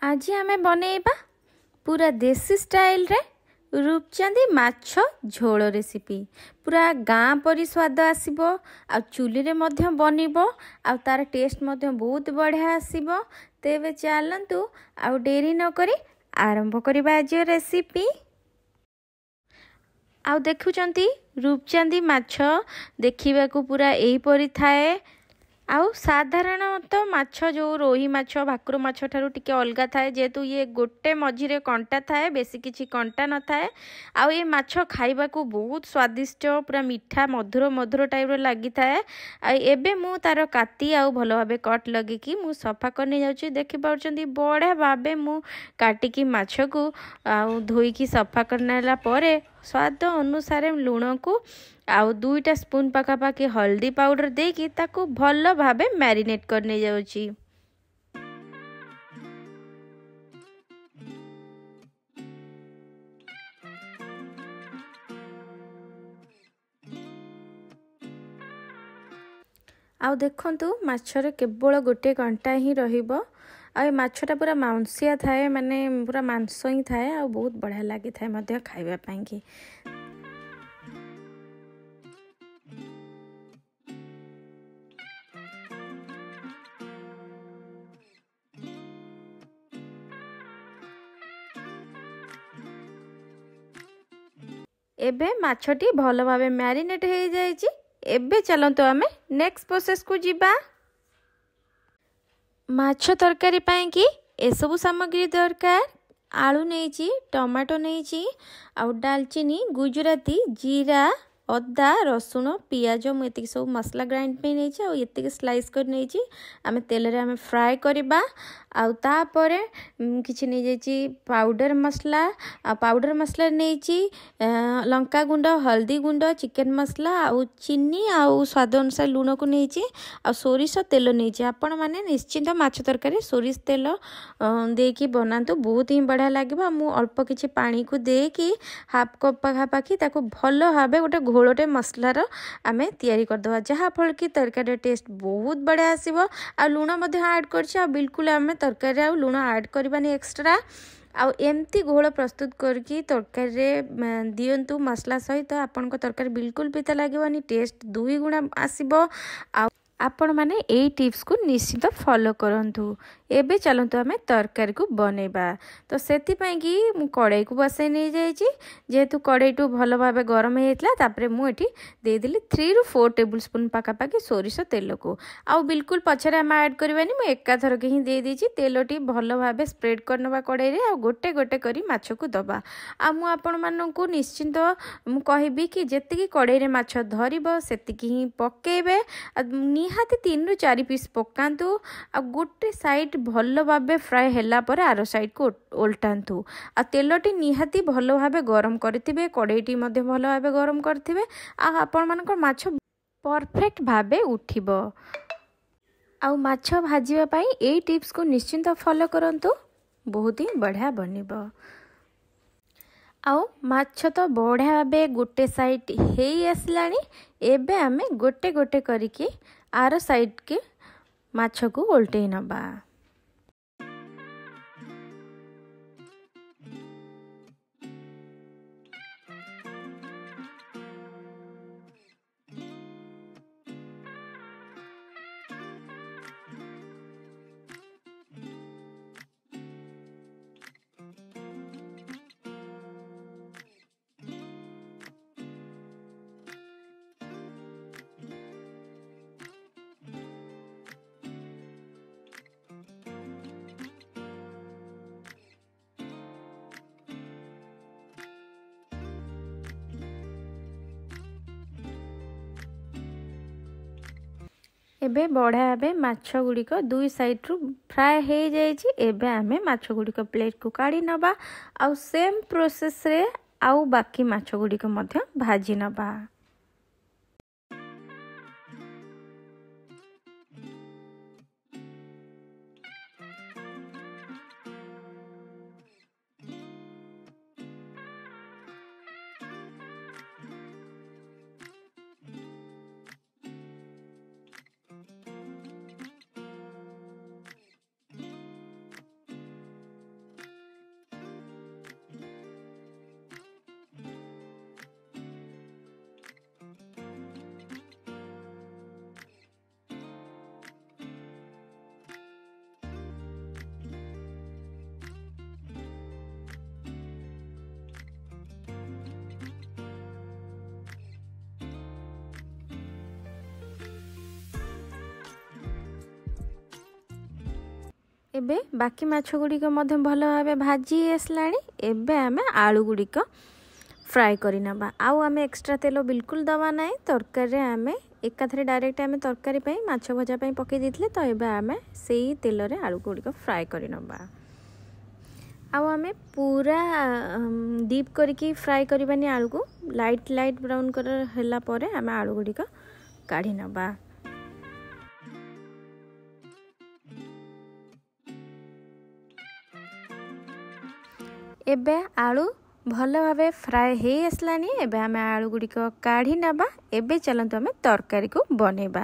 आज आमे बनेइबा पूरा देसी स्टाइल रे रूपचंदी माछ झोल रेसिपी। पूरा गाँ परी स्वाद आसीबो आ चुली रे मध्य बनिबो आ तार टेस्ट मध्य बहुत बढ़िया आसीबो। तेबे चलंतु आ डेरी न करी आरंभ करिबा आज रेसिपी। आ देखुचंती रूपचंदी माछ देखिबा को पूरा एही परी थाए। आउ साधारणतः माछ जो रोही माछ भाकुर माछ ठारू टिके अलगा थाए, जेहेतु ये गोटे मझिरे कंटा थाए, बेसी किछि कंटा न थाए। आउ ये माछ खाइबा को बहुत स्वादिष्ट, पूरा मीठा मधुर मधुर टाइप लगी थाए। आ एबे मु तार काटी आउ भलो भाबे कट लगी कि मु सफा करने जाउची। देखि पाउचंदी बढिया भाबे मु काटी की माछ को आउ धोई की सफा करनेला परे स्वाद अनुसार लूण को आउ 2 स्पून पाखापाखि हल्दी पाउडर देकी ताकू भल भाबे मैरिनेट करने जाउची। आउ देखंतु माछरे केवल गोटे कंटा ही रहिबो। आ माछटा पूरा मांसिया थाए, माने पूरा मांस ही थाए आ बहुत बढ़िया लागि थाए मध्य खाइबा पई की। एबे माछटी भल भाबे मैरिनेट हो जाइछि। एबे चलंतु आमे नेक्स्ट प्रोसेस को जिबा। माछ तरकारी पई की ए सब सामग्री दरकार। आलू नेइछि, टमाटो नेइछि, आउ दालचीनी, गुजराती, जीरा, अदा, रसुण, पियाज मु एतिक सब मसला ग्राइंड पे नेइछि आ एतिक स्लाइस कर नेइछि। आमे तेल रे आमे फ्राई करबा। आउ ता परे किछि नै जाइछि पाउडर मसला। आ पाउडर मसला नेइछि लंका गुंड, हल्दी गुंड, चिकन मसला आउ चीनी आउ स्वाद अनुसार लूण को नेइछि आ सोरिष तेल नेइछि। आपण माने निश्चिंत माछ तरकारी सोरिष तेल देकी बनांतु, बहुत ही बढ़िया लागिबा। मु अल्प किछि पानी को देकी हाफ कप पाखापाखि ताको भलो भाबे गोटे घोलटे मसलार आमे तैयारी करदवा, जहा फल की तरकारी टेस्ट बहुत बढ़िया आसीबो। आ लूण मध्ये ऐड करछि आ बिल्कुल आमे तरकारी आ लूण ऐड करबानी एक्स्ट्रा। आउ एमती घोल प्रस्तुत करके तरकारी रे दियंतु मसला सहित आपन को तरकारी बिल्कुल पिता लागेबानी, टेस्ट 2 गुणा आसीबो। आ आपण माने एई टिप्स को निश्चित फॉलो करंतु। एबे चलंतु आमे तरकारी को बनेबा। तो सेति पई की मु कड़ाई को बसाई नै जाईची। जेहेतु कड़ाई टू भलो भाबे गरम हेतला, तापरे मु एठी दे देली 3 ରୁ 4 टेबलस्पून पाखापाखि सोरिष तेल को। आउ बिल्कुल पछरे हम ऐड करबानी, मु एका थर के ही दे दीची। तेलटी भलो भाबे स्प्रेड करनबा कड़ाई रे आ गोटे गोटे करी माछ को दबा। आ मु आपण मानन को निश्चित मु कहबी कि जेतिकी कड़ाई रे माछ धरिबो सेतिकी ही पकेबे। निहाती 3 ରୁ 4 पीस पकांतु। आ गोटे साइड भलो भाबे फ्राई हैला पर आरो साइड को उल्टांतु। आ तेलटी निहाती भलो भाबे गरम करथिबे, कड़ाईटी मध्ये भलो भाबे गरम करथिबे। आ आपण मानकर माछ परफेक्ट भाबे उठिबो। आ माछ भाजीबा पई एई टिप्स को निश्चित फॉलो करंतु, बहुत ही बढ़िया बनिबो। आउ माछ तो बढ़िया भाबे गोटे साइड हेई आसलानी। एबे आमे गोटे गोटे करिके आरो साइड के माछ को उल्टेई नबा। एबे बढ़िया भाबे माछ गुड़िक 2 साइड रु फ्राए हो जाइछि। एबे आमे माछ गुड़िक प्लेट को काढ़ी नबा। आउ सेम प्रोसेस रे आउ बाकी माछ गुड़िक मध्य भाजी नबा। एबे बाकी माछ गुड़िक भल भाव भाजी आसलाणी। एबे आमे आलू गुड़िक फ्राए करि नबा। आउ आमे एक्स्ट्रा तेल बिल्कुल दबा ना। तरकारी आमे एकाथरे डायरेक्ट आमे तरकारी पई माछ भजा पई पकई देथिले। तो एबे आमे सेही तेल रे आलू गुड़िक फ्राए करि नबा। आउ आमे पूरा डीप करके फ्राए करबानी आलू को लाइट लाइट ब्राउन कलर हैला परे आमे आलू गुड़िक काढ़ी नबा। एबे आलू भल भाव फ्राए हो आसलानी। एबे आमे आलू गुड़िक काढ़ी नबा। एबे चलतु आमे तरकारी को बनेबा।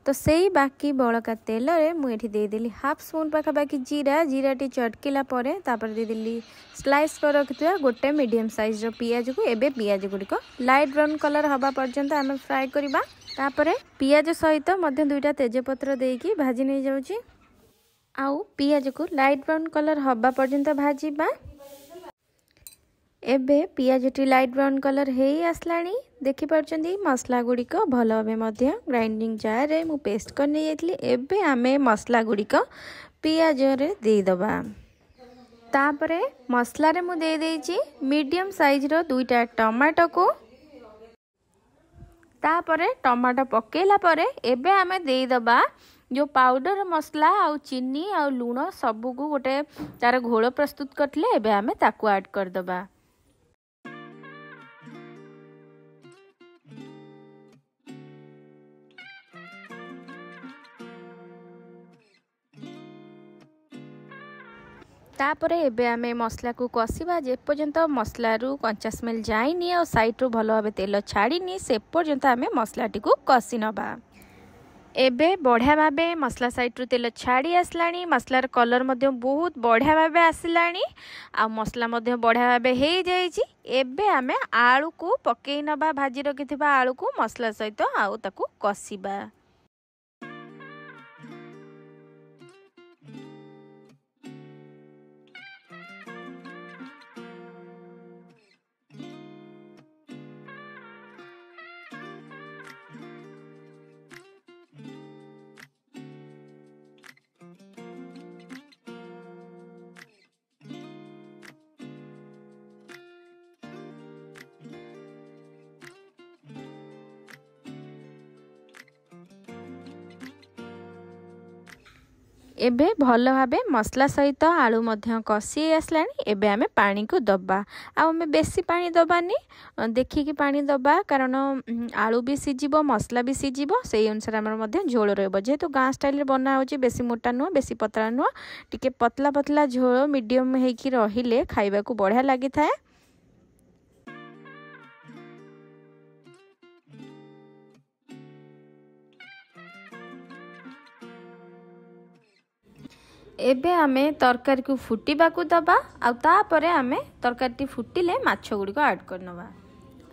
तो सेही बाकी बड़का तेल रे मु एठी दे देली हाफ स्पून पाखा बाकी जीरा। जीरा टी चटकिला परे तापर दे देली स्लाइस कर रखिया गोटे मीडियम साइज रो पियाज को। एबे पियाज गुड़िक लाइट ब्राउन कलर हबा पर्यंत आमे फ्राए करबा। तापरे पियाज सहित मध्य दुईटा तेजपत्र देकी भाजी नै जाउची। आउ पियाज को लाइट ब्राउन कलर हबा पर्यंत भाजीबा। एबे पियाजटी लाइट ब्राउन कलर हे आसलानी। देखि परचंदी मसला गुड़िक भल भाव मध्य ग्राइंडिंग जार रे मु पेस्ट कर नै जाइतली। एबे आमे मसला गुड़िक पियाज रे दे दबा। तापरे मसला रे मु दे देइची मीडियम साइज रो दुईटा टमाटो को। तापरे टमाटो पकेला परे एबे आमे दे दबा जो पाउडर मसला आउ चीनी आउ लूण सबू को गोटे तार घोल प्रस्तुत करथिले। एबे आमे ताकू ऐड कर दबा। तापरे एबे आमे मसला को कसिबा। जे पर्यंत मसला रु कंचा स्मेल जाइनी और साइड रु भल भाव तेल छाड़ीनी से पर्यंत आमे मसलाटी को कसी नबा। एबे बढ़िया भाबे मसला साइड रु तेल छाड़ी आसलानी। मसलार कलर मध्य बहुत बढ़िया भाबे आसिलानी। आ मसला मध्य बढ़िया भाबे हे जाइची। एबे आमे आलू को पकेई नबा। भाजी रखिथिबा आलू को मसला सहित आउ ताकू कसिबा। एबे भल भाबे मसला सहित आलू मध्य कसी आसलानी। एबे आमे पानी को दबा। आमे बेसी पानी दबानी देखिकी पानी दबा। कारण आलू भी सिजिबो मसला भी सिजिबो सेही अनुसार हमर मध्य झोल रहबो। जेहेतु गाँ स्टाइल रे बना होची बेसी मोटा नुह बेसी पतला नुह टिके पतला पतला झोल मीडियम हेकी रहिले खाइबा को बढ़िया लागि थाए। एबे आमे तरकारी को फुटीबा को दबा। आउ तापरे आमे तरकारी फुटिले माछ गुड़िक ऐड करनबा।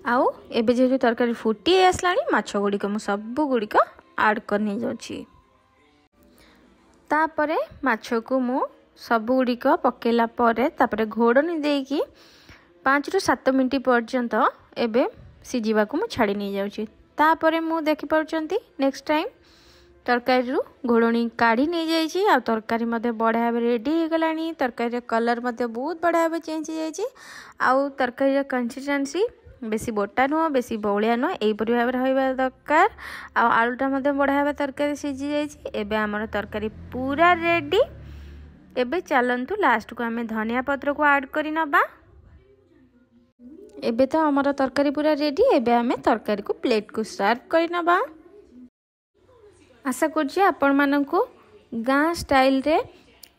आउ एबे जेहेतु तरकारी फुटी आसलानी माछ गुड़िक मु सब गुड़िक ऐड करनी जाउची। तापरे माछ को मु सब गुड़िक पकेला परे तापरे घोड़नी देकी 5 रु 7 मिनिट पर्यंत एबे सिजिबा को मु छाड़ी नहीं जाउची। तापरे मु देखि परचंती नेक्स्ट टाइम तरकारी रु घोड़नी काढ़ी नहीं जाइए। आ तरकारी मध्य बढ़िया भाव रेडी हो गलानी। तरकारी कलर मध्य बहुत बढ़िया भाव चेंज हो जाइए। आउ तरकारी कंसिस्टेंसी बेसी बोटा नुह बेसी बौलिया नुह एपरी भाव रहा दरकार। आलूटा मध्य बढ़िया भाव तरकारी सिझी जाइए। एबे आमर तरकारी पूरा रेडी। एबे चलंतु लास्ट को आमे धनिया पत्र को ऐड करि नबा। एबे तो आमर तरकारी पूरा रेडी। एबे आमे तरकारी को प्लेट को सर्व करि नबा। आशा करछि आपण मानकु गाँ स्टाइल रे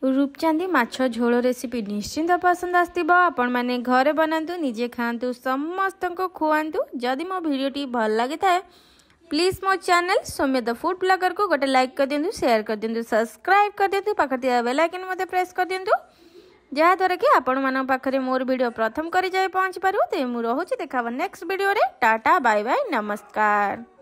रूपचांदी माछ झोल रेसिपी निश्चिंत पसंद आस्तिबो। आपण माने घरे बनातु निजे खातु समस्त को खुआंतु। जदि मो वीडियोटी भल लागि थाए प्लीज मो channel Soumya the food blogger को गोटे लाइक कर दिंतु शेयर कर दिंतु सब्सक्राइब कर दिंतु पाखर बेल आइकन मते प्रेस कर दिंतु जहाँ द्वारा कि आपण मान पाखरे मोर वीडियो प्रथम करी जाए पहुँच पारू। तो मु रहूची देखा नेक्स्ट वीडियो रे। टाटा बाय बाय नमस्कार।